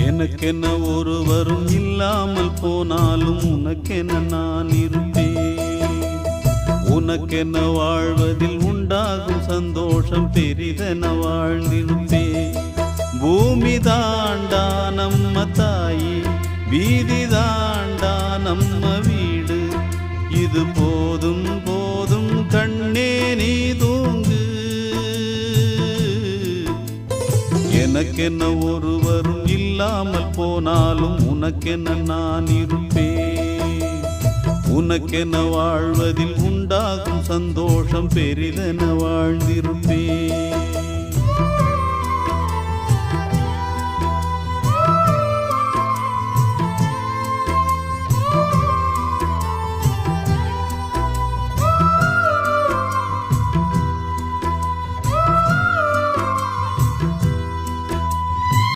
எனக்கென்ன ஒருவரும் இல்லாமல் போனாலும் உனக்கென்ன நான் இருப்பேன். உனக்கென்ன வாழ்வதில் உண்டாகும் சந்தோஷம் பெரிதென வாழ்ந்திருப்பேன். பூமி தாண்டா நம்ம தாயி, வீதி தாண்டா நம்ம வீடு. இது போதும் போதும் கண்ணே நீ தூங்கு. எனக்கென்ன ஒருவரும் இல்லாமல் போனாலும் உனக்கென்ன நான் இருப்பேன். உனக்கென்ன வாழ்வதில் உண்டாகும் சந்தோஷம் பெரிதென வாழ்ந்திருப்பேன்.